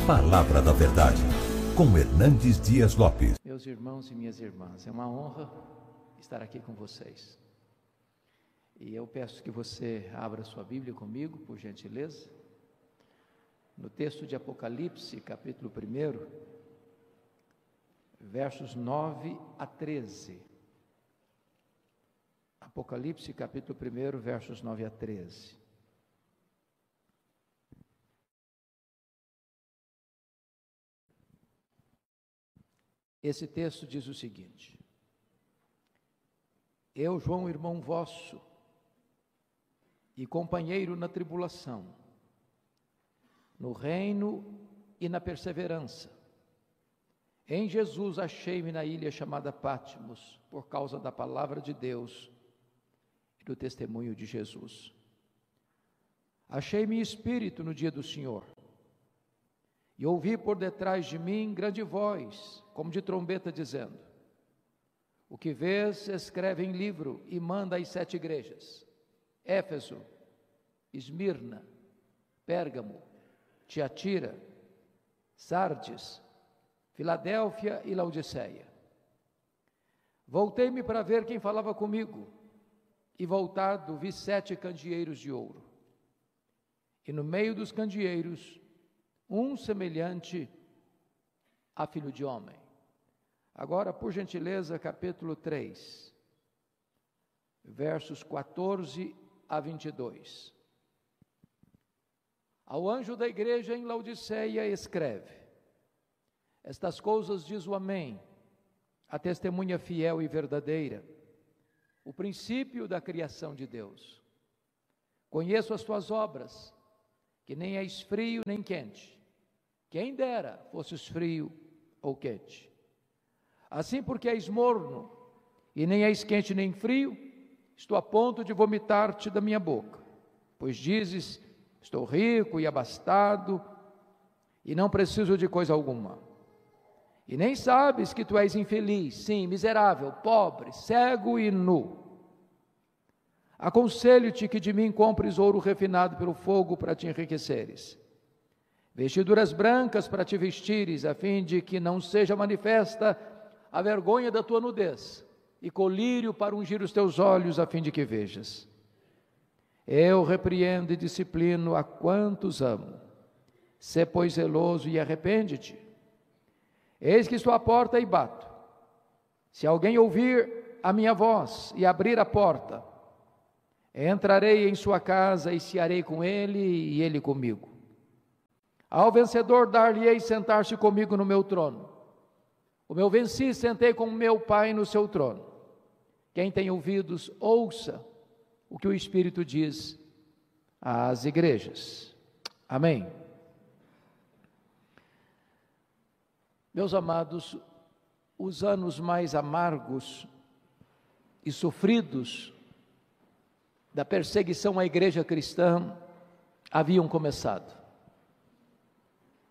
Palavra da Verdade, com Hernandes Dias Lopes. Meus irmãos e minhas irmãs, é uma honra estar aqui com vocês. E eu peço que você abra sua Bíblia comigo, por gentileza, no texto de Apocalipse, capítulo 1, versos 9 a 13. Apocalipse, capítulo 1, versos 9 a 13. Esse texto diz o seguinte: Eu, João, irmão vosso, e companheiro na tribulação, no reino e na perseverança, em Jesus achei-me na ilha chamada Patmos, por causa da palavra de Deus e do testemunho de Jesus. Achei-me em espírito no dia do Senhor, e ouvi por detrás de mim grande voz, como de trombeta, dizendo: O que vês, escreve em livro e manda às 7 igrejas: Éfeso, Esmirna, Pérgamo, Tiatira, Sardes, Filadélfia e Laodiceia. Voltei-me para ver quem falava comigo, e voltado vi 7 candeeiros de ouro, e no meio dos candeeiros um semelhante a filho de homem. Agora, por gentileza, capítulo 3, versos 14 a 22. Ao anjo da igreja em Laodiceia escreve: Estas coisas diz o Amém, a testemunha fiel e verdadeira, o princípio da criação de Deus. Conheço as tuas obras, que nem és frio nem quente. Quem dera fosses frio ou quente. Assim, porque és morno, e nem és quente nem frio, estou a ponto de vomitar-te da minha boca. Pois dizes: estou rico e abastado, e não preciso de coisa alguma. E nem sabes que tu és infeliz, sim, miserável, pobre, cego e nu. Aconselho-te que de mim compres ouro refinado pelo fogo para te enriqueceres, vestiduras brancas para te vestires, a fim de que não seja manifesta a vergonha da tua nudez, e colírio para ungir os teus olhos, a fim de que vejas. Eu repreendo e disciplino a quantos amo. Sê, pois, zeloso e arrepende-te. Eis que estou à porta e bato. Se alguém ouvir a minha voz e abrir a porta, entrarei em sua casa e cearei com ele e ele comigo. Ao vencedor dar-lhe-ei sentar-se comigo no meu trono. Como eu venci, sentei com meu Pai no seu trono. Quem tem ouvidos, ouça o que o Espírito diz às igrejas. Amém. Meus amados, os anos mais amargos e sofridos da perseguição à igreja cristã haviam começado.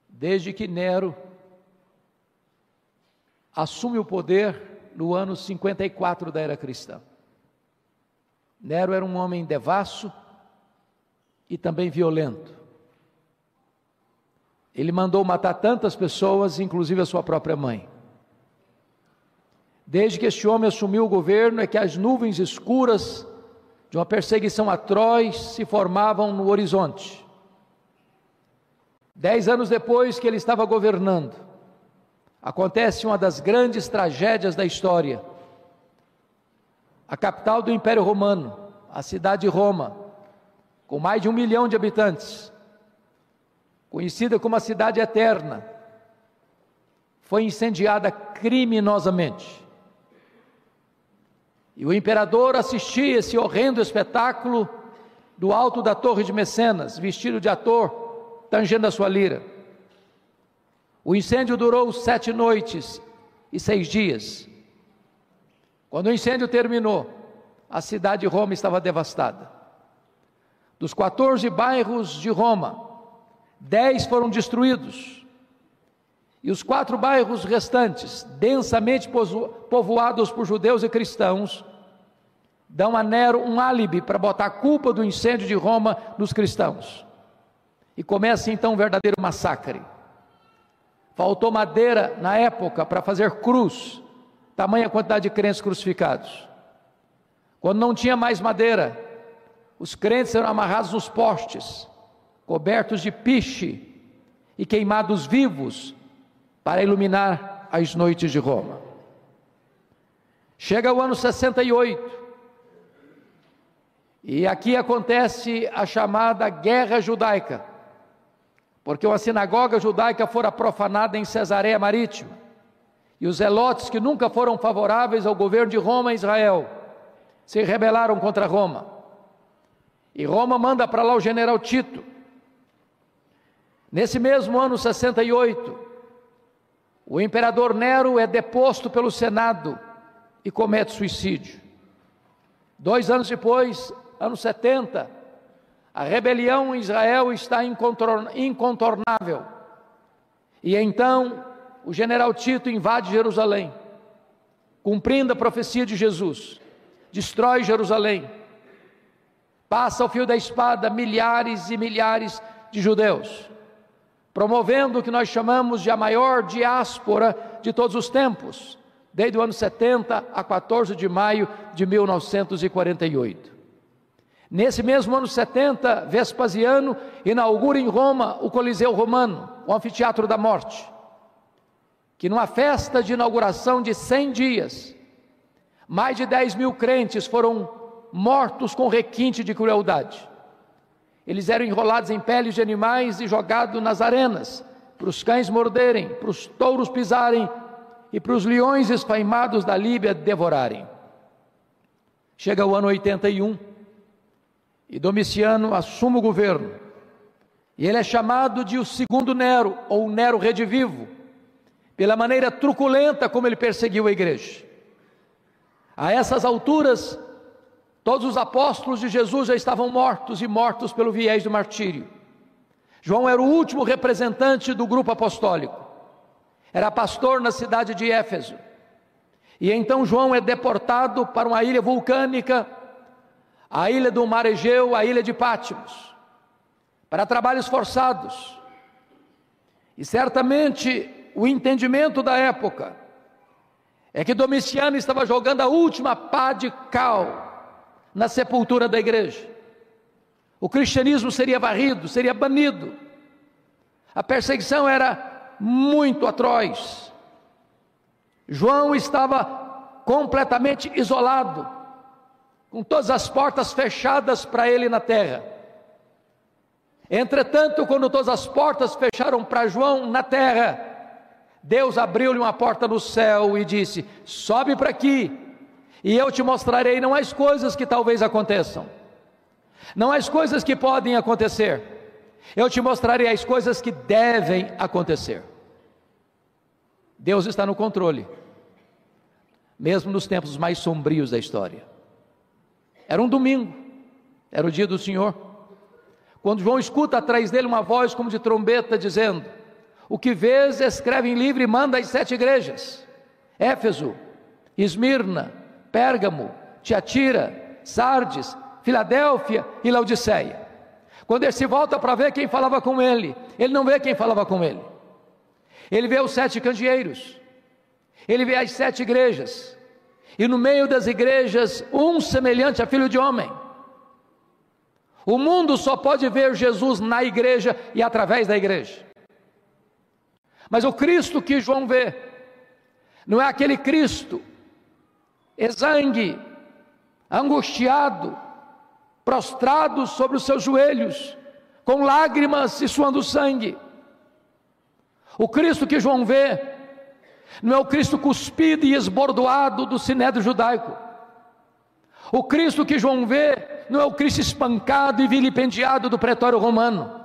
Desde que Nero assume o poder no ano 54 da era cristã. Nero era um homem devasso e também violento. Ele mandou matar tantas pessoas, inclusive a sua própria mãe. Desde que este homem assumiu o governo, é que as nuvens escuras de uma perseguição atroz se formavam no horizonte. 10 anos depois que ele estava governando, acontece uma das grandes tragédias da história. A capital do Império Romano, a cidade de Roma, com mais de 1 milhão de habitantes, conhecida como a cidade eterna, foi incendiada criminosamente. E o imperador assistia esse horrendo espetáculo do alto da torre de Mecenas, vestido de ator, tangendo a sua lira. O incêndio durou 7 noites e 6 dias. Quando o incêndio terminou, a cidade de Roma estava devastada. Dos 14 bairros de Roma, 10 foram destruídos, e os 4 bairros restantes, densamente povoados por judeus e cristãos, dão a Nero um álibi para botar a culpa do incêndio de Roma nos cristãos. E começa então um verdadeiro massacre. Faltou madeira na época para fazer cruz, tamanha quantidade de crentes crucificados. Quando não tinha mais madeira, os crentes eram amarrados nos postes, cobertos de piche e queimados vivos para iluminar as noites de Roma. Chega o ano 68, e aqui acontece a chamada Guerra Judaica, porque uma sinagoga judaica fora profanada em Cesareia Marítima, e os zelotes, que nunca foram favoráveis ao governo de Roma e Israel, se rebelaram contra Roma, e Roma manda para lá o general Tito. Nesse mesmo ano 68, o imperador Nero é deposto pelo Senado e comete suicídio. 2 anos depois, ano 70, a rebelião em Israel está incontornável, e então o general Tito invade Jerusalém, cumprindo a profecia de Jesus, destrói Jerusalém, passa ao fio da espada milhares e milhares de judeus, promovendo o que nós chamamos de a maior diáspora de todos os tempos, desde o ano 70 a 14 de maio de 1948. Nesse mesmo ano 70, Vespasiano inaugura em Roma o Coliseu Romano, o Anfiteatro da Morte, que numa festa de inauguração de 100 dias, mais de 10 mil crentes foram mortos com requinte de crueldade. Eles eram enrolados em peles de animais e jogados nas arenas, para os cães morderem, para os touros pisarem e para os leões esfaimados da Líbia devorarem. Chega o ano 81 e Domiciano assume o governo, e ele é chamado de o segundo Nero, ou Nero redivivo, pela maneira truculenta como ele perseguiu a igreja. A essas alturas, todos os apóstolos de Jesus já estavam mortos, e mortos pelo viés do martírio. João era o último representante do grupo apostólico, era pastor na cidade de Éfeso, e então João é deportado para uma ilha vulcânica, a ilha do Mar Egeu, a ilha de Patmos, para trabalhos forçados. E certamente o entendimento da época é que Domiciano estava jogando a última pá de cal na sepultura da igreja. O cristianismo seria varrido, seria banido. A perseguição era muito atroz. João estava completamente isolado, com todas as portas fechadas para ele na terra. Entretanto, quando todas as portas fecharam para João na terra, Deus abriu-lhe uma porta no céu e disse: sobe para aqui, e eu te mostrarei não as coisas que talvez aconteçam, não as coisas que podem acontecer, eu te mostrarei as coisas que devem acontecer. Deus está no controle, mesmo nos tempos mais sombrios da história. Era um domingo, era o dia do Senhor, quando João escuta atrás dele uma voz como de trombeta dizendo: o que vês, escreve em livro e manda às 7 igrejas: Éfeso, Esmirna, Pérgamo, Tiatira, Sardes, Filadélfia e Laodiceia. Quando ele se volta para ver quem falava com ele, ele não vê quem falava com ele. Ele vê os 7 candeeiros, ele vê as 7 igrejas, e no meio das igrejas, um semelhante a filho de homem. O mundo só pode ver Jesus na igreja e através da igreja. Mas o Cristo que João vê, não é aquele Cristo exangue, angustiado, prostrado sobre os seus joelhos, com lágrimas e suando sangue. O Cristo que João vê, não é o Cristo cuspido e esbordoado do sinédrio judaico. O Cristo que João vê, não é o Cristo espancado e vilipendiado do pretório romano.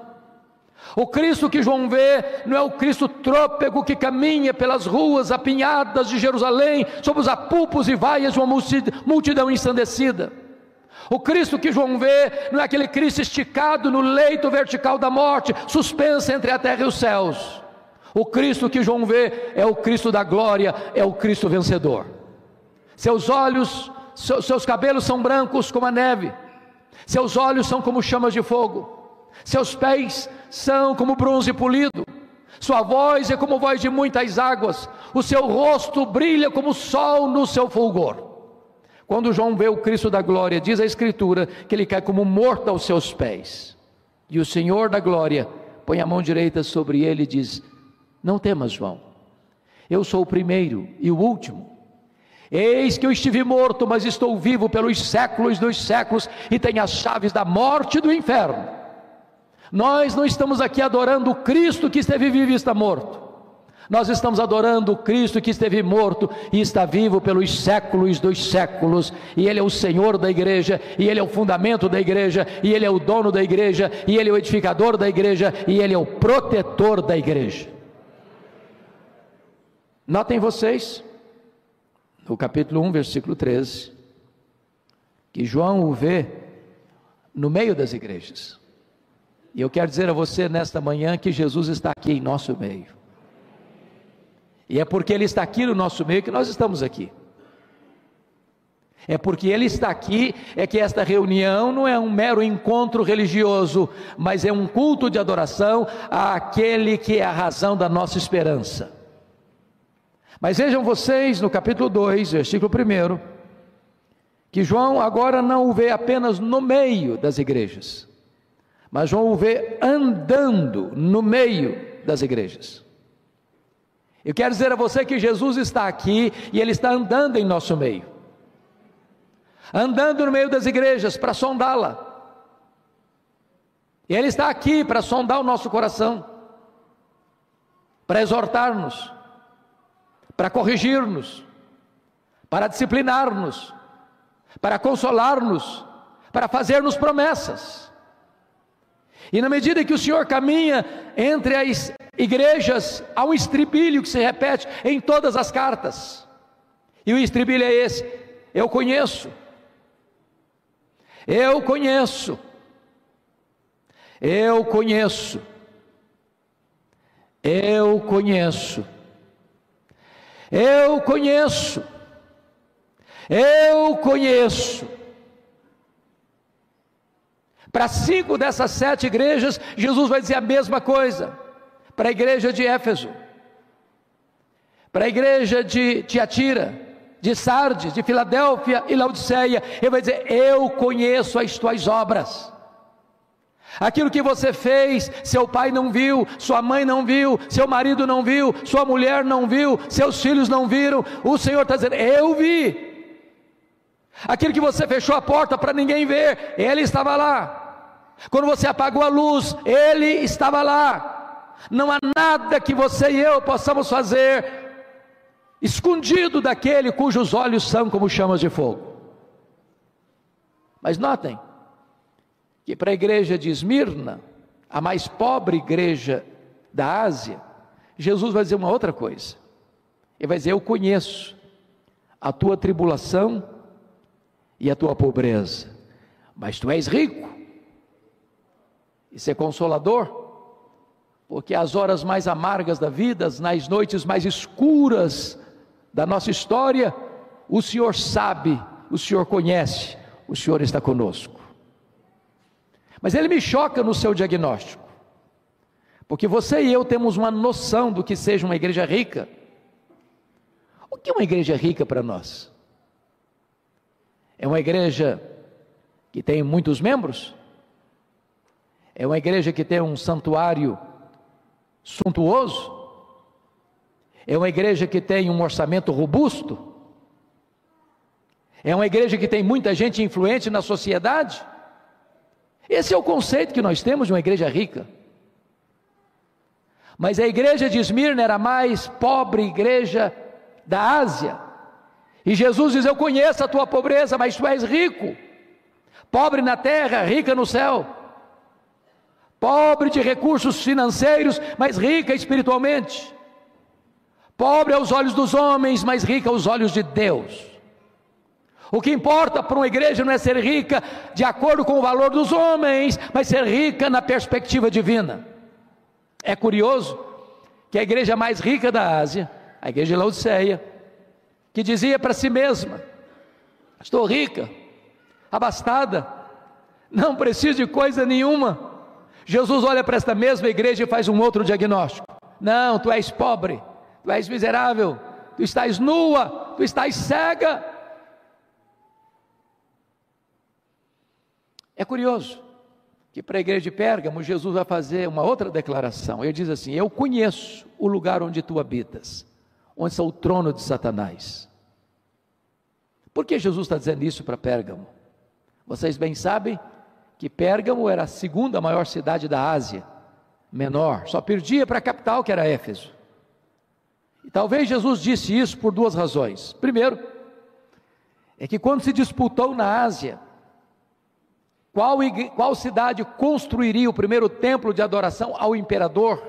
O Cristo que João vê, não é o Cristo trôpego que caminha pelas ruas apinhadas de Jerusalém, sob os apupos e vaias de uma multidão ensandecida. O Cristo que João vê, não é aquele Cristo esticado no leito vertical da morte, suspenso entre a terra e os céus. O Cristo que João vê é o Cristo da glória, é o Cristo vencedor. Seus olhos, seus cabelos são brancos como a neve, seus olhos são como chamas de fogo, seus pés são como bronze polido, sua voz é como voz de muitas águas, o seu rosto brilha como o sol no seu fulgor. Quando João vê o Cristo da glória, diz a Escritura que ele cai como morto aos seus pés, e o Senhor da glória põe a mão direita sobre ele e diz: não temas, João, eu sou o primeiro e o último. Eis que eu estive morto, mas estou vivo pelos séculos dos séculos, e tenho as chaves da morte e do inferno. Nós não estamos aqui adorando o Cristo que esteve vivo e está morto. Nós estamos adorando o Cristo que esteve morto e está vivo pelos séculos dos séculos, e Ele é o Senhor da igreja, e Ele é o fundamento da igreja, e Ele é o dono da igreja, e Ele é o edificador da igreja, e Ele é o protetor da igreja. Notem vocês, no capítulo 1, versículo 13, que João o vê no meio das igrejas. E eu quero dizer a você nesta manhã que Jesus está aqui em nosso meio. E é porque Ele está aqui no nosso meio que nós estamos aqui. É porque Ele está aqui, é que esta reunião não é um mero encontro religioso, mas é um culto de adoração àquele que é a razão da nossa esperança. Mas vejam vocês no capítulo 2, versículo 1, que João agora não o vê apenas no meio das igrejas, mas João o vê andando no meio das igrejas. Eu quero dizer a você que Jesus está aqui e Ele está andando em nosso meio, andando no meio das igrejas para sondá-la. E Ele está aqui para sondar o nosso coração, para exortar-nos, para corrigir-nos, para disciplinar-nos, para consolar-nos, para fazer-nos promessas. E na medida que o Senhor caminha entre as igrejas, há um estribilho que se repete em todas as cartas, e o estribilho é esse: eu conheço, eu conheço, eu conheço, eu conheço, eu conheço, eu conheço. Para 5 dessas 7 igrejas, Jesus vai dizer a mesma coisa. Para a igreja de Éfeso, para a igreja de Tiatira, de Sardes, de Filadélfia e Laodiceia, Ele vai dizer: eu conheço as tuas obras. Aquilo que você fez, seu pai não viu, sua mãe não viu, seu marido não viu, sua mulher não viu, seus filhos não viram, o Senhor está dizendo: eu vi. Aquilo que você fechou a porta para ninguém ver, Ele estava lá. Quando você apagou a luz, Ele estava lá. Não há nada que você e eu possamos fazer escondido daquele cujos olhos são como chamas de fogo. Mas notem que para a igreja de Esmirna, a mais pobre igreja da Ásia, Jesus vai dizer uma outra coisa. Ele vai dizer: eu conheço a tua tribulação e a tua pobreza, mas tu és rico. Isso é consolador, porque as horas mais amargas da vida, nas noites mais escuras da nossa história, o Senhor sabe, o Senhor conhece, o Senhor está conosco. Mas Ele me choca no seu diagnóstico, porque você e eu temos uma noção do que seja uma igreja rica. O que é uma igreja rica para nós? É uma igreja que tem muitos membros? É uma igreja que tem um santuário suntuoso? É uma igreja que tem um orçamento robusto? É uma igreja que tem muita gente influente na sociedade? Esse é o conceito que nós temos de uma igreja rica. Mas a igreja de Esmirna era a mais pobre igreja da Ásia, e Jesus diz: eu conheço a tua pobreza, mas tu és rico, pobre na terra, rica no céu, pobre de recursos financeiros, mas rica espiritualmente, pobre aos olhos dos homens, mas rica aos olhos de Deus. O que importa para uma igreja não é ser rica de acordo com o valor dos homens, mas ser rica na perspectiva divina. É curioso que a igreja mais rica da Ásia, a igreja de Laodiceia, que dizia para si mesma: estou rica, abastada, não preciso de coisa nenhuma. Jesus olha para esta mesma igreja e faz um outro diagnóstico: Não, tu és pobre, tu és miserável, tu estás nua, tu estás cega. É curioso que para a igreja de Pérgamo, Jesus vai fazer uma outra declaração. Ele diz assim: eu conheço o lugar onde tu habitas, onde está o trono de Satanás. Por que Jesus está dizendo isso para Pérgamo? Vocês bem sabem que Pérgamo era a segunda maior cidade da Ásia, menor, só perdia para a capital, que era Éfeso. E talvez Jesus disse isso por duas razões. Primeiro, é que quando se disputou na Ásia, qual cidade construiria o primeiro templo de adoração ao imperador?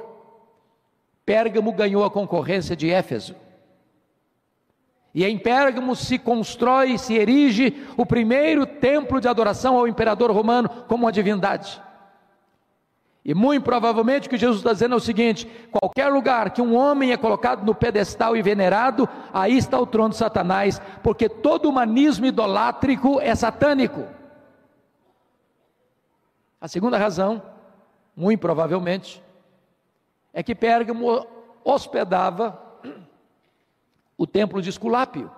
Pérgamo ganhou a concorrência de Éfeso. E em Pérgamo se constrói, se erige o primeiro templo de adoração ao imperador romano como uma divindade. E muito provavelmente o que Jesus está dizendo é o seguinte: qualquer lugar que um homem é colocado no pedestal e venerado, aí está o trono de Satanás, porque todo humanismo idolátrico é satânico. A segunda razão, muito provavelmente, é que Pérgamo hospedava o templo de Esculápio,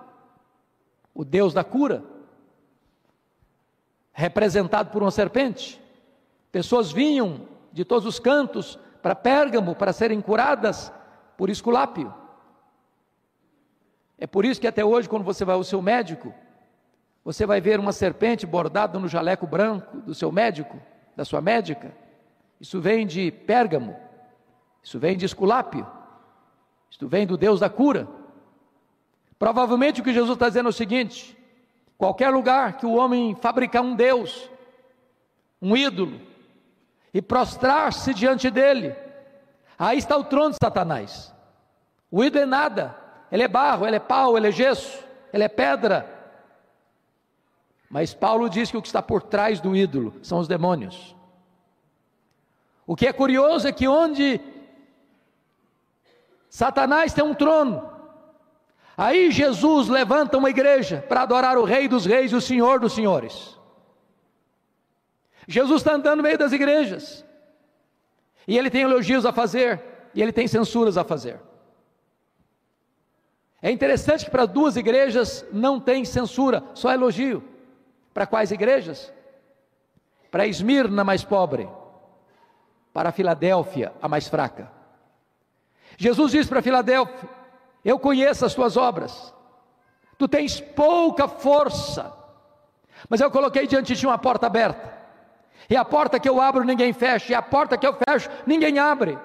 o deus da cura, representado por uma serpente. Pessoas vinham de todos os cantos para Pérgamo para serem curadas por Esculápio. É por isso que até hoje, quando você vai ao seu médico, você vai ver uma serpente bordada no jaleco branco do seu médico, da sua médica. Isso vem de Pérgamo, isso vem de Esculápio, isso vem do Deus da cura. Provavelmente o que Jesus está dizendo é o seguinte: qualquer lugar que o homem fabricar um Deus, um ídolo, e prostrar-se diante dele, aí está o trono de Satanás. O ídolo é nada, ele é barro, ele é pau, ele é gesso, ele é pedra. Mas Paulo diz que o que está por trás do ídolo são os demônios. O que é curioso é que onde Satanás tem um trono, aí Jesus levanta uma igreja para adorar o Rei dos Reis e o Senhor dos Senhores. Jesus está andando no meio das igrejas, e ele tem elogios a fazer, e ele tem censuras a fazer. É interessante que para duas igrejas não tem censura, só elogio. Para quais igrejas? Para Esmirna, mais pobre, para Filadélfia, a mais fraca. Jesus diz para Filadélfia: eu conheço as tuas obras, tu tens pouca força, mas eu coloquei diante de ti uma porta aberta, e a porta que eu abro ninguém fecha, e a porta que eu fecho ninguém abre.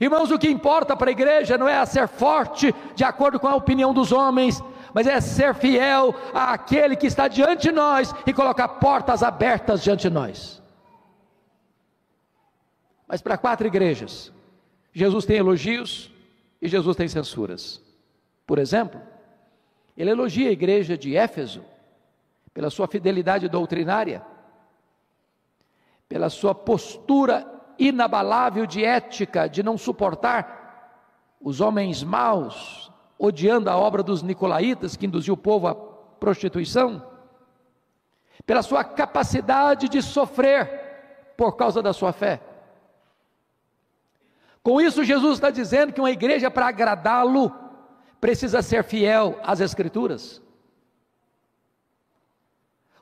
Irmãos, o que importa para a igreja não é ser forte de acordo com a opinião dos homens, mas é ser fiel àquele que está diante de nós e colocar portas abertas diante de nós. Mas para 4 igrejas, Jesus tem elogios e Jesus tem censuras. Por exemplo, ele elogia a igreja de Éfeso pela sua fidelidade doutrinária, pela sua postura inabalável de ética, de não suportar os homens maus, odiando a obra dos nicolaítas, que induziu o povo à prostituição, pela sua capacidade de sofrer por causa da sua fé. Com isso, Jesus está dizendo que uma igreja, para agradá-lo, precisa ser fiel às Escrituras.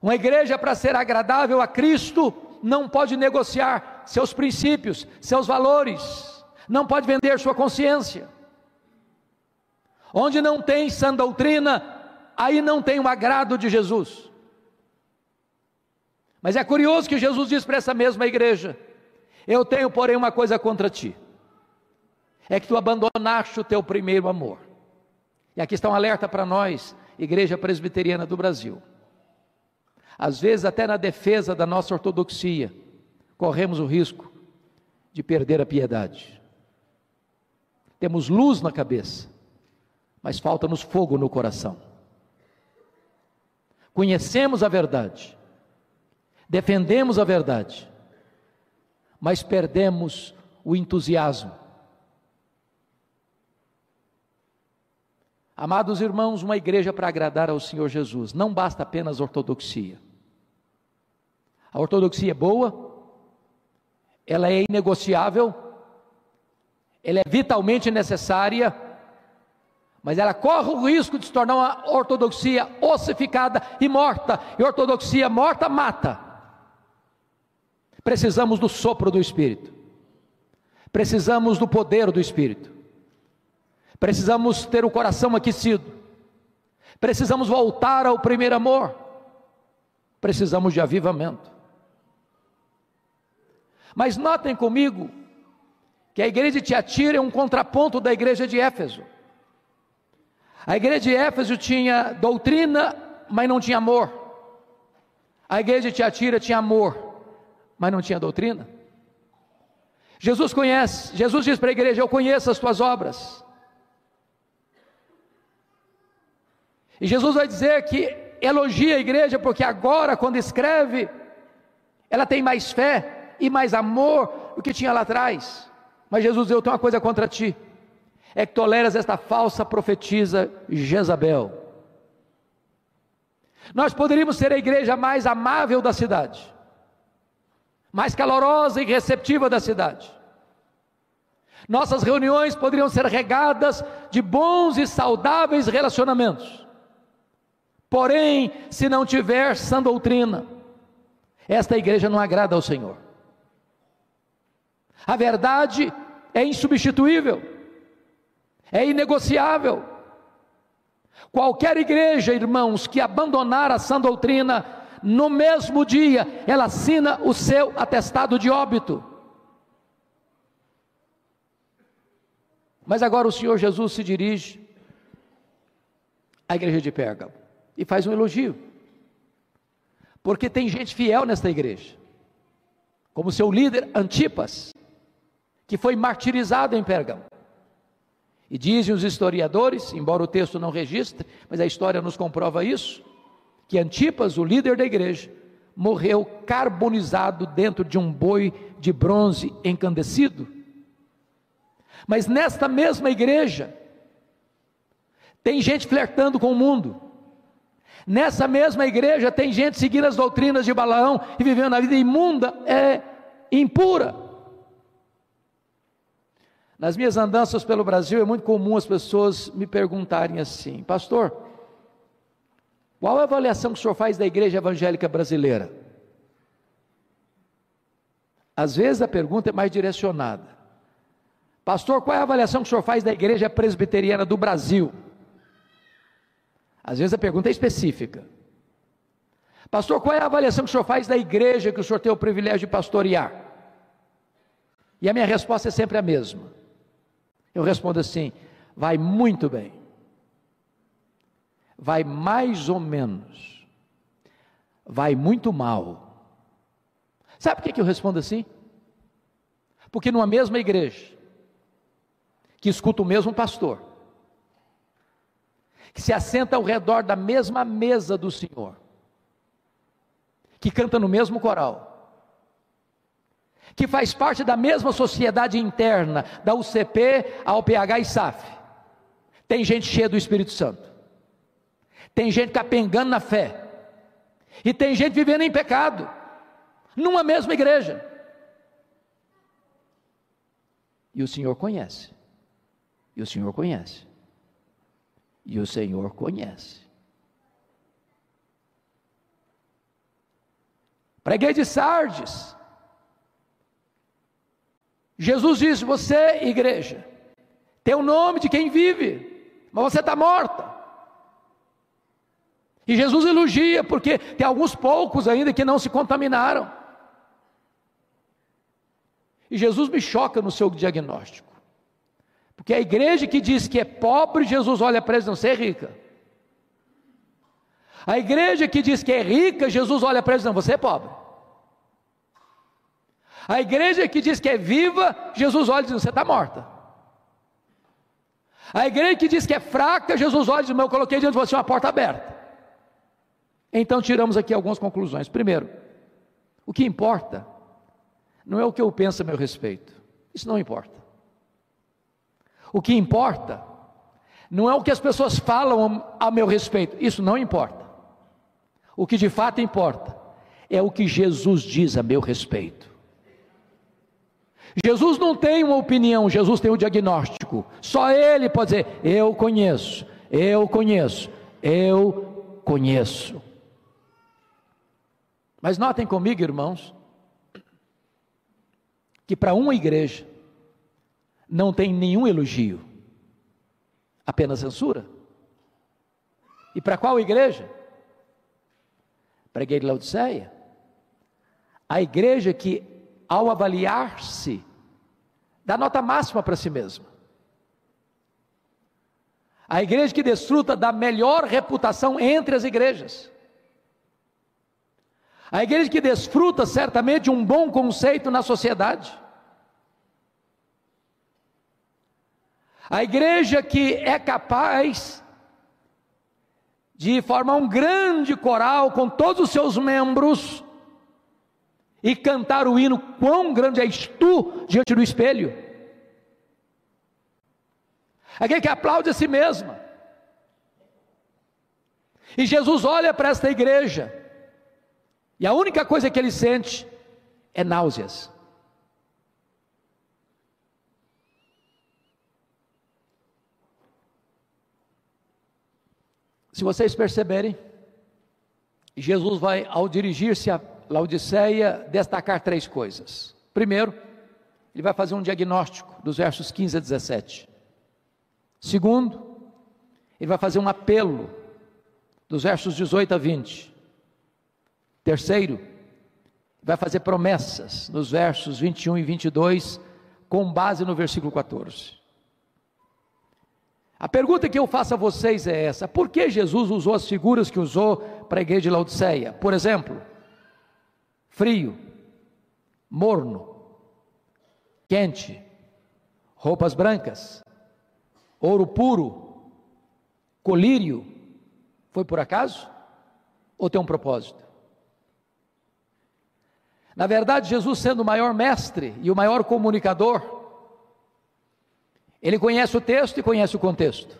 Uma igreja, para ser agradável a Cristo, não pode negociar seus princípios, seus valores, não pode vender sua consciência. Onde não tem sã doutrina, aí não tem o agrado de Jesus. Mas é curioso que Jesus diz para essa mesma igreja: eu tenho, porém, uma coisa contra ti, é que tu abandonaste o teu primeiro amor. E aqui está um alerta para nós, Igreja Presbiteriana do Brasil. Às vezes, até na defesa da nossa ortodoxia, corremos o risco de perder a piedade. Temos luz na cabeça, mas falta-nos fogo no coração. Conhecemos a verdade, defendemos a verdade, mas perdemos o entusiasmo. Amados irmãos, uma igreja para agradar ao Senhor Jesus, não basta apenas ortodoxia. A ortodoxia é boa, ela é inegociável, ela é vitalmente necessária, mas ela corre o risco de se tornar uma ortodoxia ossificada e morta, e ortodoxia morta mata. Precisamos do sopro do Espírito, precisamos do poder do Espírito, precisamos ter o coração aquecido, precisamos voltar ao primeiro amor, precisamos de avivamento. Mas notem comigo que a igreja de Tiatira é um contraponto da igreja de Éfeso. A igreja de Éfeso tinha doutrina, mas não tinha amor. A igreja de Tiatira tinha amor, mas não tinha doutrina. Jesus diz para a igreja: eu conheço as tuas obras. E Jesus vai dizer que elogia a igreja, porque agora, quando escreve, ela tem mais fé e mais amor do que tinha lá atrás. Mas Jesus diz: eu tenho uma coisa contra ti, é que toleras esta falsa profetisa Jezabel. Nós poderíamos ser a igreja mais amável da cidade, mais calorosa e receptiva da cidade. Nossas reuniões poderiam ser regadas de bons e saudáveis relacionamentos. Porém, se não tiver sã doutrina, esta igreja não agrada ao Senhor. A verdade é insubstituível, é inegociável. Qualquer igreja, irmãos, que abandonar a sã doutrina, no mesmo dia, ela assina o seu atestado de óbito. Mas agora o Senhor Jesus se dirige à igreja de Pérgamo e faz um elogio, porque tem gente fiel nesta igreja, como seu líder Antipas, que foi martirizado em Pérgamo. E dizem os historiadores, embora o texto não registre, mas a história nos comprova isso, que Antipas, o líder da igreja, morreu carbonizado dentro de um boi de bronze encandecido. Mas nesta mesma igreja, tem gente flertando com o mundo. Nessa mesma igreja tem gente seguindo as doutrinas de Balaão e vivendo a vida imunda, impura. Nas minhas andanças pelo Brasil, é muito comum as pessoas me perguntarem assim: pastor, qual a avaliação que o senhor faz da igreja evangélica brasileira? Às vezes a pergunta é mais direcionada: pastor, qual é a avaliação que o senhor faz da igreja presbiteriana do Brasil? Às vezes a pergunta é específica: pastor, qual é a avaliação que o senhor faz da igreja que o senhor tem o privilégio de pastorear? E a minha resposta é sempre a mesma. Eu respondo assim: vai muito bem, vai mais ou menos, vai muito mal. Sabe por que eu respondo assim? Porque numa mesma igreja, que escuta o mesmo pastor, que se assenta ao redor da mesma mesa do Senhor, que canta no mesmo coral, que faz parte da mesma sociedade interna, da UCP ao PH e SAF, tem gente cheia do Espírito Santo, tem gente capengando na fé, e tem gente vivendo em pecado, numa mesma igreja. E o Senhor conhece, e o Senhor conhece, e o Senhor conhece. Para a igreja de Sardes, Jesus disse: você, igreja, tem o nome de quem vive, mas você está morta. E Jesus elogia, porque tem alguns poucos ainda que não se contaminaram. E Jesus me choca no seu diagnóstico, porque a igreja que diz que é pobre, Jesus olha para eles: não, você é rica. A igreja que diz que é rica, Jesus olha para eles: não, você é pobre. A igreja que diz que é viva, Jesus olha e diz: você está morta. A igreja que diz que é fraca, Jesus olha e diz: eu coloquei diante de você uma porta aberta. Então tiramos aqui algumas conclusões. Primeiro, o que importa não é o que eu penso a meu respeito, isso não importa. O que importa não é o que as pessoas falam a meu respeito, isso não importa. O que de fato importa é o que Jesus diz a meu respeito. Jesus não tem uma opinião, Jesus tem um diagnóstico. Só Ele pode dizer: eu conheço, eu conheço, eu conheço. Mas notem comigo, irmãos, que para uma igreja não tem nenhum elogio, apenas censura. E para qual igreja? Para a igreja de Laodiceia. A igreja que, ao avaliar-se, dá nota máxima para si mesma. A igreja que desfruta da melhor reputação entre as igrejas. A igreja que desfruta certamente de um bom conceito na sociedade. A igreja que é capaz de formar um grande coral com todos os seus membros e cantar o hino: quão grande és tu, diante do espelho. Aquele que aplaude a si mesma. E Jesus olha para esta igreja, e a única coisa que ele sente é náuseas. Se vocês perceberem, Jesus vai, ao dirigir-se a Laodiceia, destacar três coisas. Primeiro, ele vai fazer um diagnóstico dos versos 15 a 17. Segundo, ele vai fazer um apelo dos versos 18 a 20. Terceiro, vai fazer promessas nos versos 21 e 22, com base no versículo 14. A pergunta que eu faço a vocês é essa: por que Jesus usou as figuras que usou para a igreja de Laodiceia? Por exemplo, frio, morno, quente, roupas brancas, ouro puro, colírio. Foi por acaso? Ou tem um propósito? Na verdade, Jesus, sendo o maior mestre e o maior comunicador, ele conhece o texto e conhece o contexto.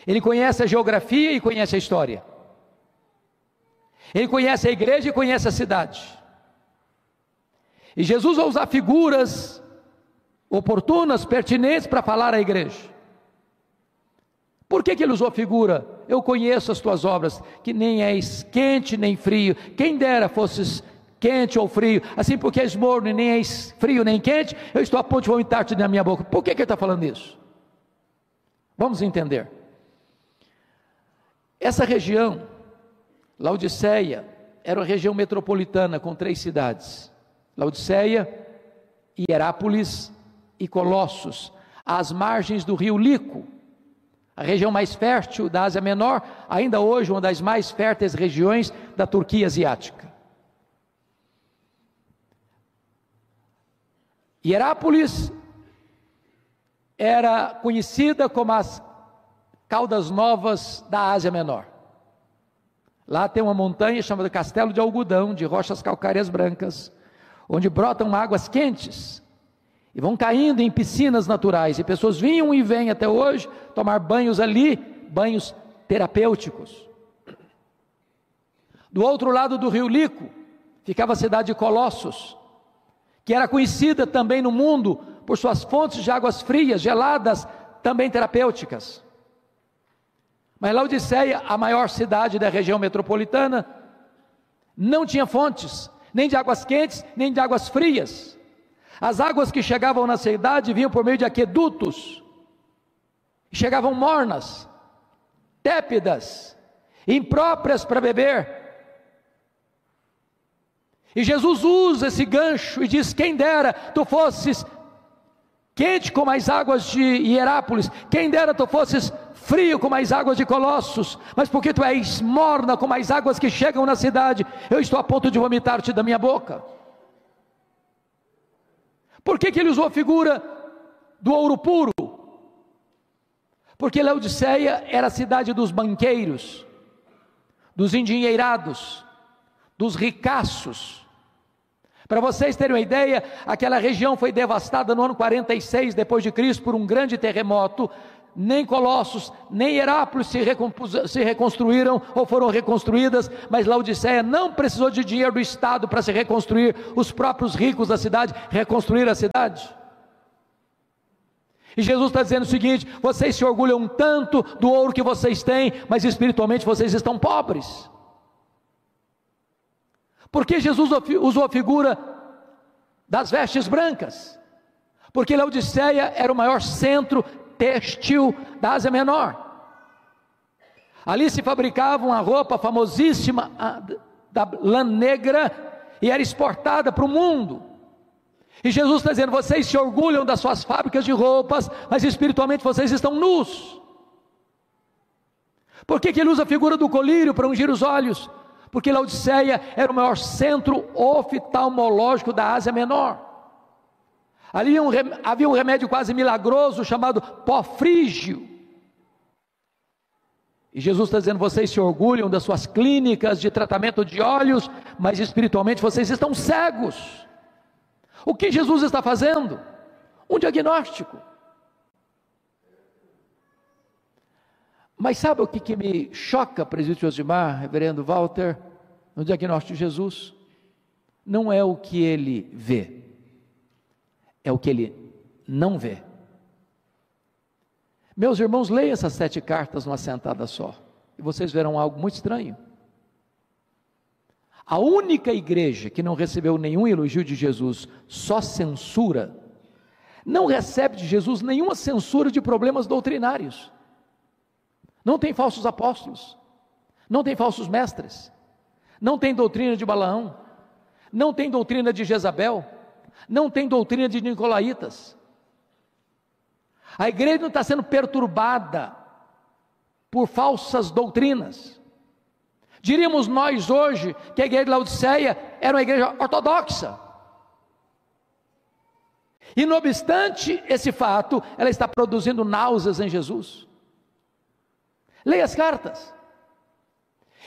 Ele conhece a geografia e conhece a história. Ele conhece a igreja e conhece a cidade. E Jesus vai usar figuras oportunas, pertinentes para falar à igreja. Por que ele usou a figura? Eu conheço as tuas obras, que nem és quente nem frio. Quem dera fosses quente ou frio, assim porque és morno e nem és frio nem quente, eu estou a ponto de vomitar-te na minha boca. Por que ele está falando isso? Vamos entender. Essa região, Laodiceia, era uma região metropolitana com 3 cidades: Laodiceia, Hierápolis e Colossos, às margens do rio Lico, a região mais fértil da Ásia Menor, ainda hoje uma das mais férteis regiões da Turquia asiática. Hierápolis era conhecida como as Caldas Novas da Ásia Menor. Lá tem uma montanha chamada Castelo de Algodão, de rochas calcárias brancas, onde brotam águas quentes e vão caindo em piscinas naturais, e pessoas vinham e vêm até hoje tomar banhos ali, banhos terapêuticos. Do outro lado do rio Lico ficava a cidade de Colossos, que era conhecida também no mundo por suas fontes de águas frias, geladas, também terapêuticas. Mas Laodiceia, a maior cidade da região metropolitana, não tinha fontes, nem de águas quentes, nem de águas frias. As águas que chegavam na cidade vinham por meio de aquedutos, chegavam mornas, tépidas, impróprias para beber. E Jesus usa esse gancho e diz: quem dera tu fosses quente como as águas de Hierápolis, quem dera tu fosses frio como as águas de Colossos, mas porque tu és morna como as águas que chegam na cidade, eu estou a ponto de vomitar-te da minha boca. Por que ele usou a figura do ouro puro? Porque Laodiceia era a cidade dos banqueiros, dos endinheirados, dos ricaços. Para vocês terem uma ideia, aquela região foi devastada no ano 46 depois de Cristo por um grande terremoto, nem Colossos, nem Herápolis se reconstruíram ou foram reconstruídas, mas Laodiceia não precisou de dinheiro do Estado para se reconstruir. Os próprios ricos da cidade reconstruíram a cidade. E Jesus está dizendo o seguinte: vocês se orgulham tanto do ouro que vocês têm, mas espiritualmente vocês estão pobres. Por que Jesus usou a figura das vestes brancas? Porque Laodiceia era o maior centro têxtil da Ásia Menor. Ali se fabricava uma roupa famosíssima da lã negra e era exportada para o mundo. E Jesus está dizendo: vocês se orgulham das suas fábricas de roupas, mas espiritualmente vocês estão nus. Por que ele usa a figura do colírio para ungir os olhos? Porque Laodiceia era o maior centro oftalmológico da Ásia Menor. Ali havia um remédio quase milagroso chamado pó frígio. E Jesus está dizendo: vocês se orgulham das suas clínicas de tratamento de olhos, mas espiritualmente vocês estão cegos. O que Jesus está fazendo? Um diagnóstico. Mas sabe o que me choca, presbítero Josimar, reverendo Walter, no diagnóstico de Jesus? Não é o que ele vê, é o que ele não vê. Meus irmãos, leiam essas 7 cartas numa sentada só, e vocês verão algo muito estranho. A única igreja que não recebeu nenhum elogio de Jesus, só censura, não recebe de Jesus nenhuma censura de problemas doutrinários. Não tem falsos apóstolos, não tem falsos mestres, não tem doutrina de Balaão, não tem doutrina de Jezabel, não tem doutrina de Nicolaitas. A igreja não está sendo perturbada por falsas doutrinas. Diríamos nós hoje que a igreja de Laodiceia era uma igreja ortodoxa. E não obstante esse fato, ela está produzindo náuseas em Jesus. Leia as cartas,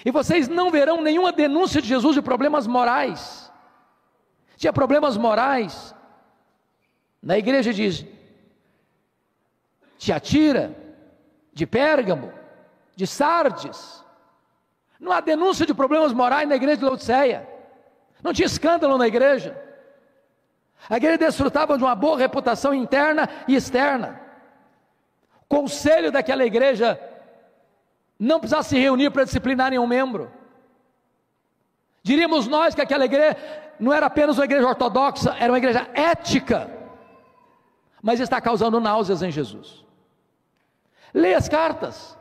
e vocês não verão nenhuma denúncia de Jesus de problemas morais. Tinha problemas morais na igreja de Tiatira, de Pérgamo, de Sardes. Não há denúncia de problemas morais na igreja de Laodiceia. Não tinha escândalo na igreja. A igreja desfrutava de uma boa reputação interna e externa. O conselho daquela igreja não precisava se reunir para disciplinar nenhum membro. Diríamos nós que aquela igreja não era apenas uma igreja ortodoxa, era uma igreja ética, mas está causando náuseas em Jesus. Leia as cartas,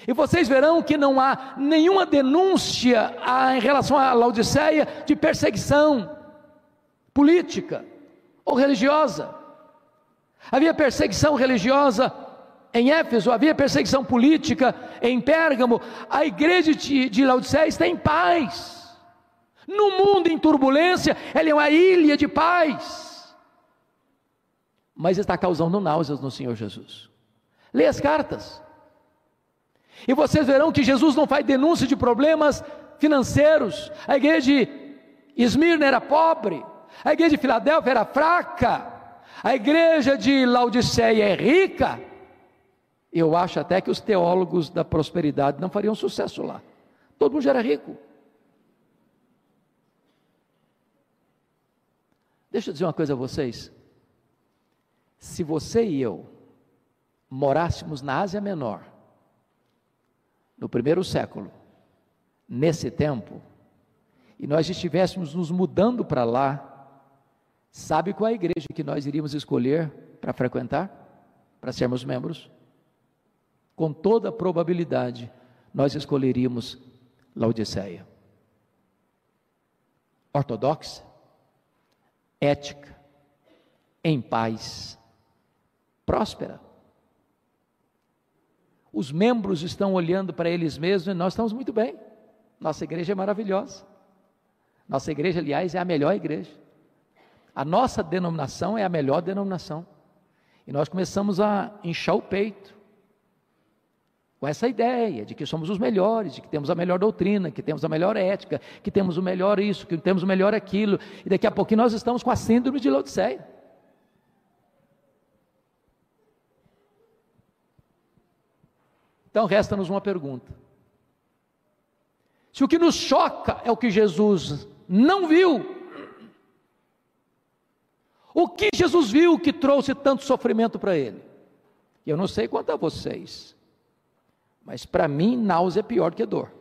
e vocês verão que não há nenhuma denúncia em relação a Laodiceia de perseguição política ou religiosa. Havia perseguição religiosa em Éfeso, havia perseguição política em Pérgamo. A igreja de Laodiceia está em paz. No mundo em turbulência, ela é uma ilha de paz, mas está causando náuseas no Senhor Jesus. Leia as cartas, e vocês verão que Jesus não faz denúncia de problemas financeiros. A igreja de Esmirna era pobre, a igreja de Filadélfia era fraca, a igreja de Laodiceia é rica. Eu acho até que os teólogos da prosperidade não fariam sucesso lá. Todo mundo já era rico. Deixa eu dizer uma coisa a vocês. Se você e eu morássemos na Ásia Menor, no primeiro século, nesse tempo, e nós estivéssemos nos mudando para lá, sabe qual é a igreja que nós iríamos escolher para frequentar, para sermos membros? Com toda a probabilidade, nós escolheríamos Laodiceia. Ortodoxa, ética, em paz, próspera. Os membros estão olhando para eles mesmos e nós estamos muito bem. Nossa igreja é maravilhosa. Nossa igreja, aliás, é a melhor igreja. A nossa denominação é a melhor denominação. E nós começamos a inchar o peito com essa ideia de que somos os melhores, de que temos a melhor doutrina, que temos a melhor ética, que temos o melhor isso, que temos o melhor aquilo, e daqui a pouquinho nós estamos com a síndrome de Laodiceia. Então resta-nos uma pergunta: se o que nos choca é o que Jesus não viu, o que Jesus viu que trouxe tanto sofrimento para ele? Eu não sei quanto a vocês, mas para mim náusea é pior que dor.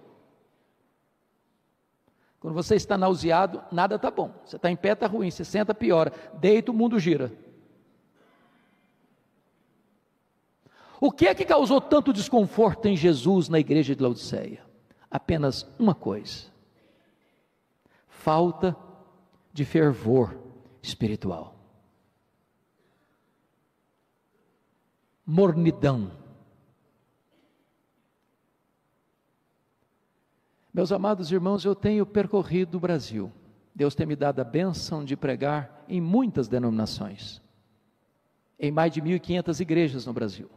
Quando você está nauseado, nada está bom. Você está em pé, está ruim. Você senta, piora. Deita, o mundo gira. O que é que causou tanto desconforto em Jesus na igreja de Laodiceia? Apenas uma coisa: falta de fervor espiritual. Mornidão. Meus amados irmãos, eu tenho percorrido o Brasil. Deus tem me dado a bênção de pregar em muitas denominações, em mais de 1.500 igrejas no Brasil.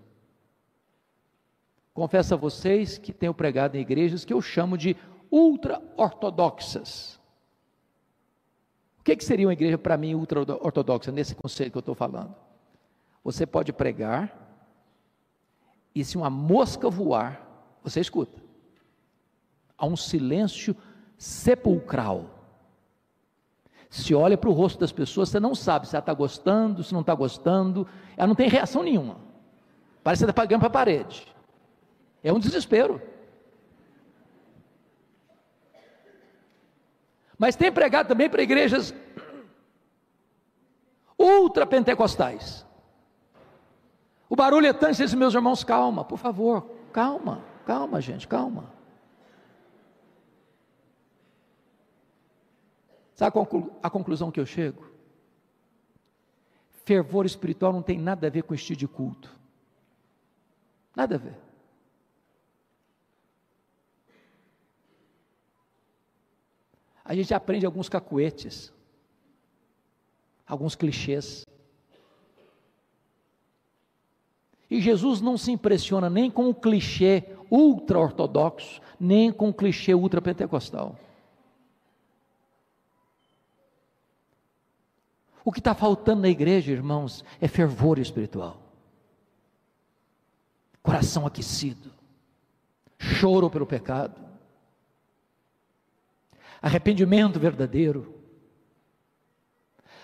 Confesso a vocês que tenho pregado em igrejas que eu chamo de ultra-ortodoxas. O que seria uma igreja para mim ultra-ortodoxa, nesse conceito que eu estou falando? Você pode pregar, e se uma mosca voar, você escuta. Há um silêncio sepulcral. Se olha para o rosto das pessoas, você não sabe se ela está gostando, se não está gostando, ela não tem reação nenhuma, parece que está pagando para a parede, é um desespero. Mas tem pregado também para igrejas ultra pentecostais. O barulho é tanto, disse, meus irmãos, calma, por favor, calma, gente, calma. Sabe a conclusão que eu chego? Fervor espiritual não tem nada a ver com estilo de culto. Nada a ver. A gente aprende alguns cacuetes, alguns clichês. E Jesus não se impressiona nem com o clichê ultra-ortodoxo, nem com o clichê ultra-pentecostal. O que está faltando na igreja, irmãos, é fervor espiritual, coração aquecido, choro pelo pecado, arrependimento verdadeiro,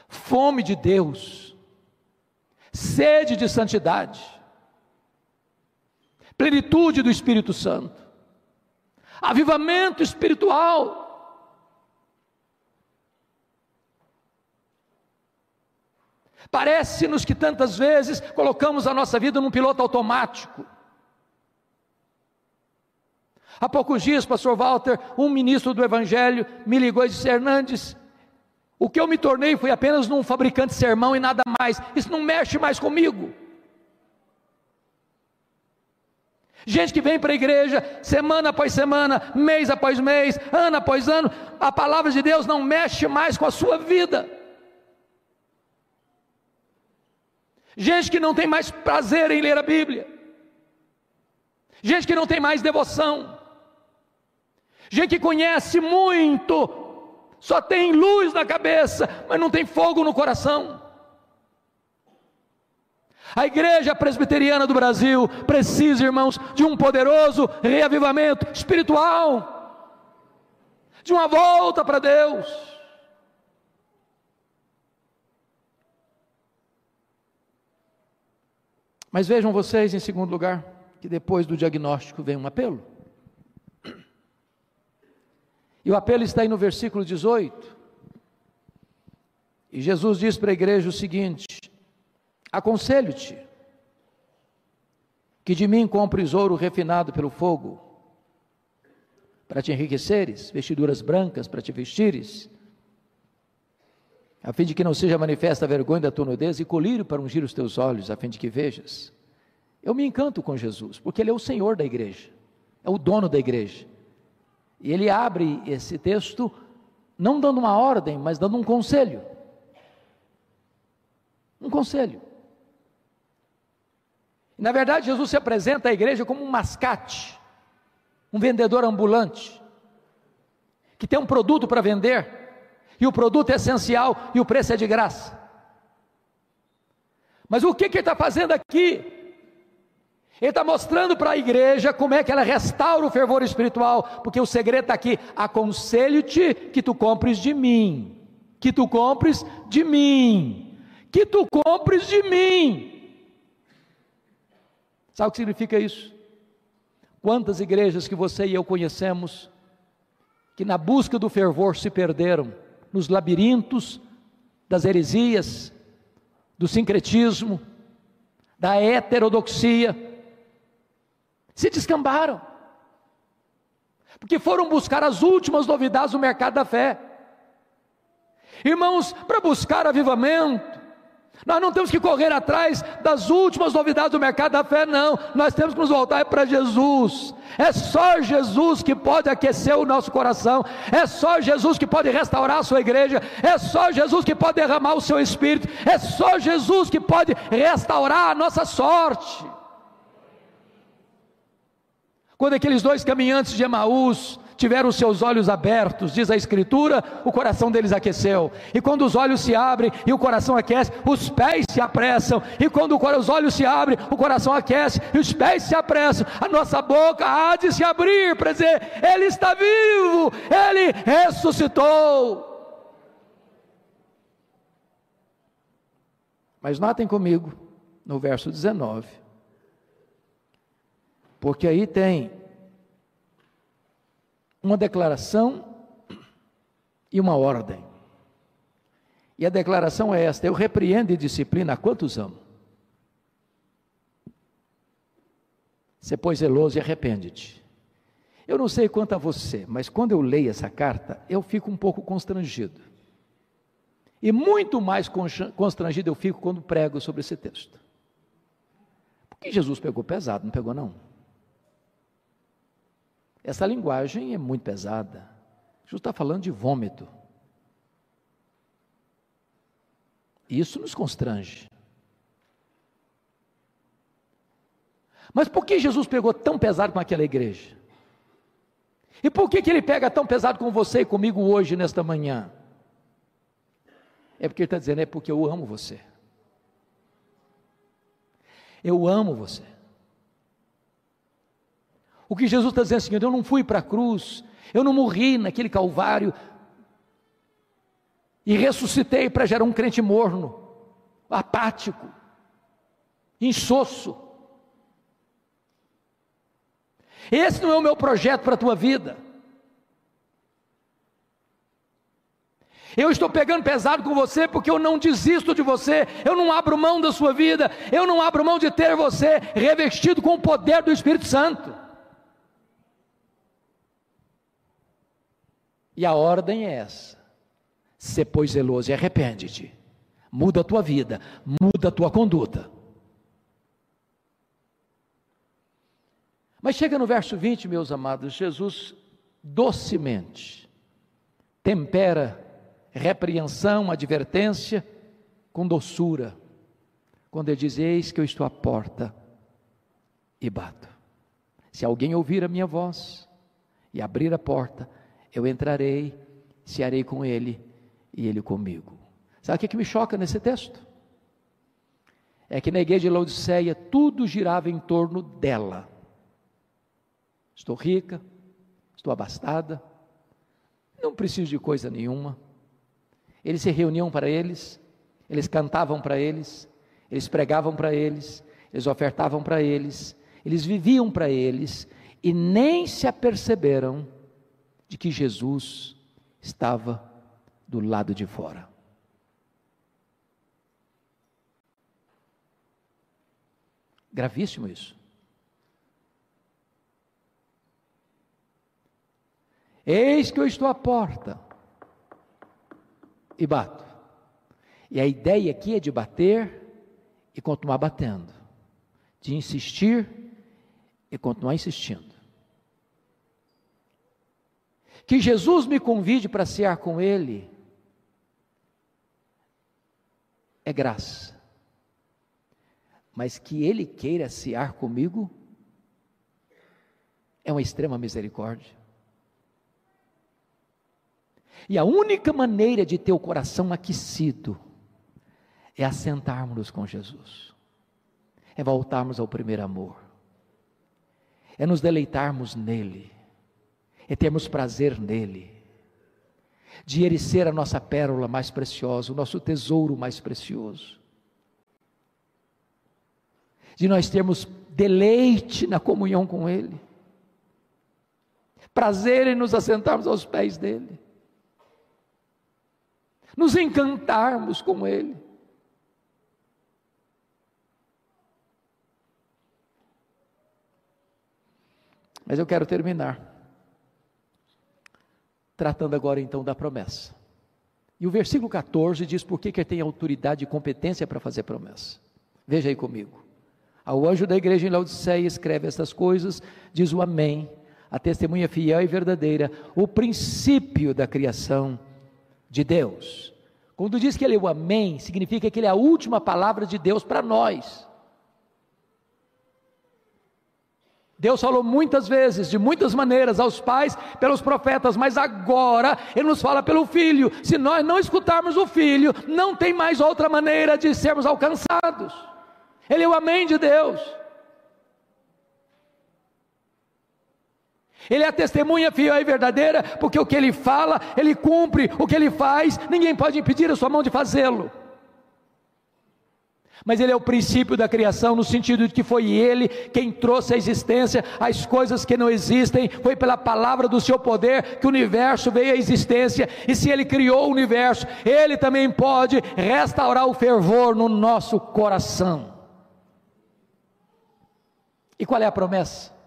fome de Deus, sede de santidade, plenitude do Espírito Santo, avivamento espiritual. Parece-nos que tantas vezes colocamos a nossa vida num piloto automático. Há poucos dias, pastor Walter, um ministro do Evangelho, me ligou e disse: Hernandes, o que eu me tornei foi apenas um fabricante de sermão e nada mais, isso não mexe mais comigo. Gente que vem para a igreja, semana após semana, mês após mês, ano após ano, a palavra de Deus não mexe mais com a sua vida. Gente que não tem mais prazer em ler a Bíblia, gente que não tem mais devoção, gente que conhece muito, só tem luz na cabeça, mas não tem fogo no coração. A igreja presbiteriana do Brasil precisa, irmãos, de um poderoso reavivamento espiritual, de uma volta para Deus. Mas vejam vocês, em segundo lugar, que depois do diagnóstico vem um apelo. E o apelo está aí no versículo 18. E Jesus diz para a igreja o seguinte: aconselho-te que de mim compres ouro refinado pelo fogo, para te enriqueceres, vestiduras brancas para te vestires, a fim de que não seja manifesta a vergonha da tua nudez, e colírio para ungir os teus olhos, a fim de que vejas. Eu me encanto com Jesus, porque Ele é o Senhor da igreja, é o dono da igreja, e Ele abre esse texto, não dando uma ordem, mas dando um conselho, na verdade Jesus se apresenta à igreja como um mascate, um vendedor ambulante, que tem um produto para vender, e o produto é essencial, e o preço é de graça. Mas o que ele está fazendo aqui? Ele está mostrando para a igreja como é que ela restaura o fervor espiritual, porque o segredo está aqui: aconselho-te que tu compres de mim, que tu compres de mim, que tu compres de mim. Sabe o que significa isso? Quantas igrejas que você e eu conhecemos, que na busca do fervor se perderam, nos labirintos das heresias, do sincretismo, da heterodoxia, se descambaram, porque foram buscar as últimas novidades do mercado da fé. Irmãos, para buscar avivamento, nós não temos que correr atrás das últimas novidades do mercado da fé, não. Nós temos que nos voltar para Jesus. É só Jesus que pode aquecer o nosso coração, é só Jesus que pode restaurar a sua igreja, é só Jesus que pode derramar o seu Espírito, é só Jesus que pode restaurar a nossa sorte. Quando aqueles dois caminhantes de Emaús tiveram seus olhos abertos, diz a Escritura, o coração deles aqueceu. E quando os olhos se abrem e o coração aquece, os pés se apressam. E quando os olhos se abrem, o coração aquece e os pés se apressam. A nossa boca há de se abrir para dizer: Ele está vivo, Ele ressuscitou. Mas notem comigo no verso 19, porque aí tem uma declaração e uma ordem. E a declaração é esta: eu repreendo e disciplino a quantos amo. Sê pois zeloso e arrepende-te. Eu não sei quanto a você, mas quando eu leio essa carta, eu fico um pouco constrangido. E muito mais constrangido eu fico quando prego sobre esse texto. Porque Jesus pegou pesado, não pegou não? Essa linguagem é muito pesada. Jesus está falando de vômito. Isso nos constrange. Mas por que Jesus pegou tão pesado com aquela igreja? E por que ele pega tão pesado com você e comigo hoje, nesta manhã? É porque ele está dizendo: é porque eu amo você. Eu amo você. O que Jesus está dizendo é o seguinte: eu não fui para a cruz, eu não morri naquele Calvário e ressuscitei para gerar um crente morno, apático, insosso. Esse não é o meu projeto para a tua vida. Eu estou pegando pesado com você porque eu não desisto de você, eu não abro mão da sua vida, eu não abro mão de ter você revestido com o poder do Espírito Santo. E a ordem é essa: sê pois zeloso e arrepende-te, muda a tua vida, muda a tua conduta. Mas chega no verso 20, meus amados, Jesus docemente tempera repreensão, advertência com doçura, quando ele diz: eis que eu estou à porta e bato. Se alguém ouvir a minha voz e abrir a porta, eu entrarei, cearei com ele e ele comigo. Sabe o que me choca nesse texto? É que na igreja de Laodiceia tudo girava em torno dela. Estou rica, estou abastada, não preciso de coisa nenhuma. Eles se reuniam para eles cantavam para eles pregavam para eles ofertavam para eles viviam para eles, e nem se aperceberam de que Jesus estava do lado de fora. Gravíssimo isso. Eis que eu estou à porta e bato. E a ideia aqui é de bater e continuar batendo, de insistir e continuar insistindo. Que Jesus me convide para cear com Ele é graça, mas que Ele queira cear comigo é uma extrema misericórdia. E a única maneira de ter o coração aquecido é assentarmos-nos com Jesus, é voltarmos ao primeiro amor, é nos deleitarmos nele, é termos prazer nele, de ele ser a nossa pérola mais preciosa, o nosso tesouro mais precioso, de nós termos deleite na comunhão com ele, prazer em nos assentarmos aos pés dele, nos encantarmos com ele. Mas eu quero terminar tratando agora então da promessa. E o versículo 14 diz por que ele tem autoridade e competência para fazer promessa. Veja aí comigo. Ao anjo da igreja em Laodiceia escreve estas coisas, diz o Amém, a testemunha fiel e verdadeira, o princípio da criação de Deus. Quando diz que ele é o Amém, significa que ele é a última palavra de Deus para nós. Deus falou muitas vezes, de muitas maneiras, aos pais, pelos profetas, mas agora Ele nos fala pelo Filho. Se nós não escutarmos o Filho, não tem mais outra maneira de sermos alcançados. Ele é o Amém de Deus. Ele é a testemunha fiel e verdadeira, porque o que Ele fala, Ele cumpre, o que Ele faz, ninguém pode impedir a sua mão de fazê-lo. Mas Ele é o princípio da criação, no sentido de que foi Ele quem trouxe à existência as coisas que não existem, foi pela palavra do seu poder que o universo veio à existência, e se Ele criou o universo, Ele também pode restaurar o fervor no nosso coração. E qual é a promessa?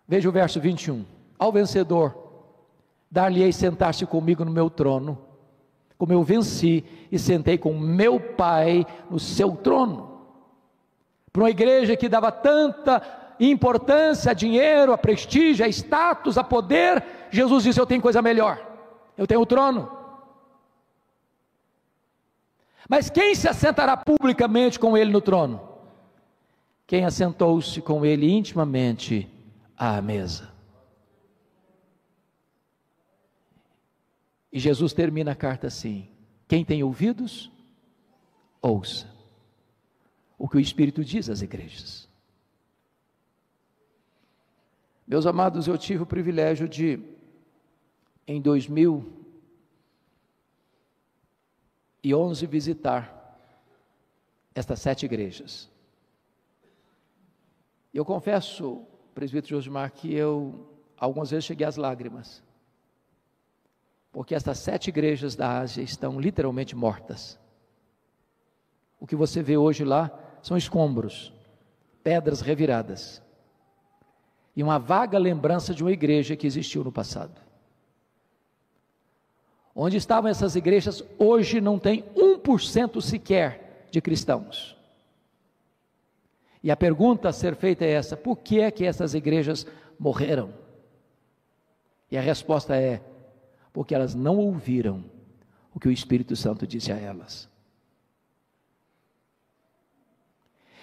Veja o verso 21, ao vencedor, dar-lhe-ei sentar-se comigo no meu trono, como eu venci e sentei com meu Pai no seu trono. Para uma igreja que dava tanta importância a dinheiro, a prestígio, a status, a poder, Jesus disse: eu tenho coisa melhor, eu tenho o trono. Mas quem se assentará publicamente com ele no trono? Quem assentou-se com ele intimamente à mesa. E Jesus termina a carta assim: quem tem ouvidos, ouça o que o Espírito diz às igrejas. Meus amados, eu tive o privilégio de, em 2011, visitar estas 7 igrejas. Eu confesso, presbítero Josimar, que eu algumas vezes cheguei às lágrimas, porque estas 7 igrejas da Ásia estão literalmente mortas. O que você vê hoje lá são escombros, pedras reviradas, e uma vaga lembrança de uma igreja que existiu no passado. Onde estavam essas igrejas, hoje não tem 1% sequer de cristãos. E a pergunta a ser feita é essa: por que é que essas igrejas morreram? E a resposta é: porque elas não ouviram o que o Espírito Santo disse a elas.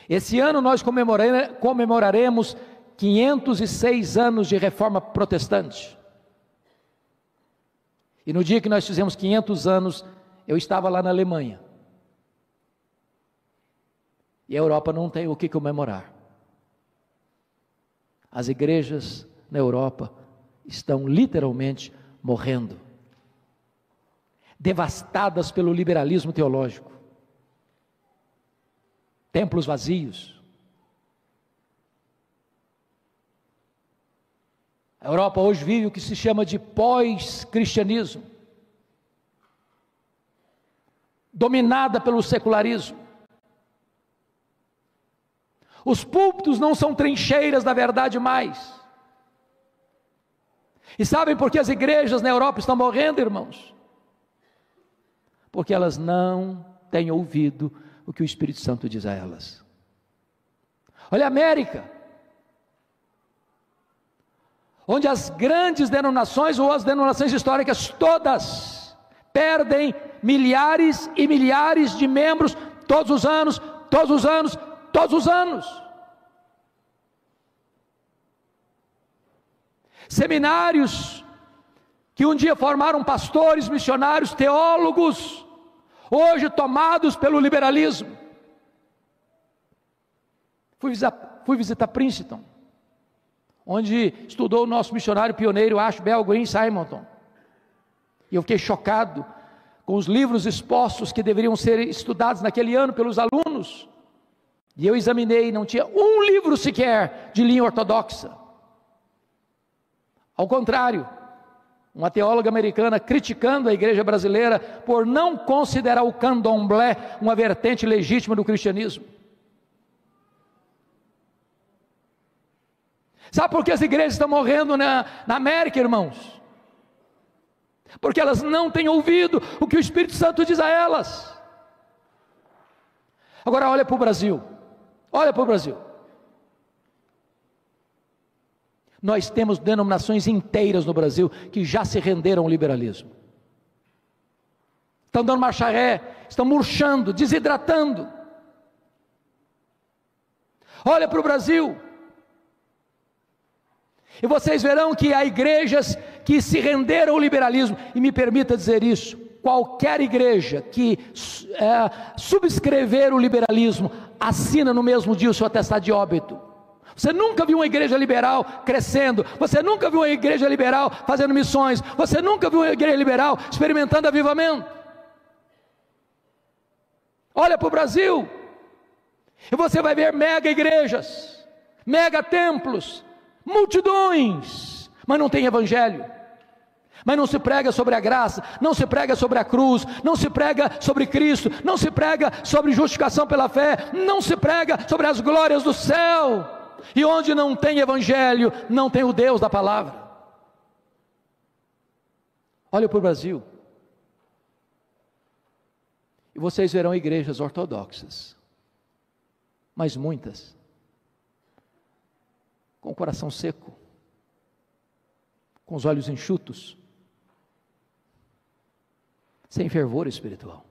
Esse ano nós comemoraremos 506 anos de reforma protestante. E no dia que nós fizemos 500 anos, eu estava lá na Alemanha. E a Europa não tem o que comemorar. As igrejas na Europa estão literalmente morrendo, devastadas pelo liberalismo teológico, templos vazios. A Europa hoje vive o que se chama de pós-cristianismo, dominada pelo secularismo. Os púlpitos não são trincheiras da verdade mais. E sabem por que as igrejas na Europa estão morrendo, irmãos? Porque elas não têm ouvido o que o Espírito Santo diz a elas. Olha a América, onde as grandes denominações ou as denominações históricas todas perdem milhares e milhares de membros todos os anos, todos os anos, todos os anos. Seminários que um dia formaram pastores, missionários, teólogos, hoje tomados pelo liberalismo. Fui visitar Princeton, onde estudou o nosso missionário pioneiro Ashbel Green Simonton. E eu fiquei chocado com os livros expostos que deveriam ser estudados naquele ano pelos alunos. E eu examinei, não tinha um livro sequer de linha ortodoxa. Ao contrário, uma teóloga americana criticando a igreja brasileira por não considerar o candomblé uma vertente legítima do cristianismo. Sabe por que as igrejas estão morrendo na América, irmãos? Porque elas não têm ouvido o que o Espírito Santo diz a elas. Agora olha para o Brasil. Olha para o Brasil. Nós temos denominações inteiras no Brasil que já se renderam ao liberalismo. Estão dando marcha ré, estão murchando, desidratando. Olha para o Brasil. E vocês verão que há igrejas que se renderam ao liberalismo. E me permita dizer isso: qualquer igreja que subscrever o liberalismo, assina no mesmo dia o seu atestado de óbito. Você nunca viu uma igreja liberal crescendo, você nunca viu uma igreja liberal fazendo missões, você nunca viu uma igreja liberal experimentando avivamento. Olha para o Brasil, e você vai ver mega igrejas, mega templos, multidões, mas não tem evangelho. Mas não se prega sobre a graça, não se prega sobre a cruz, não se prega sobre Cristo, não se prega sobre justificação pela fé, não se prega sobre as glórias do céu. E onde não tem evangelho, não tem o Deus da palavra. Olha para o Brasil, e vocês verão igrejas ortodoxas, mas muitas com o coração seco, com os olhos enxutos, sem fervor espiritual.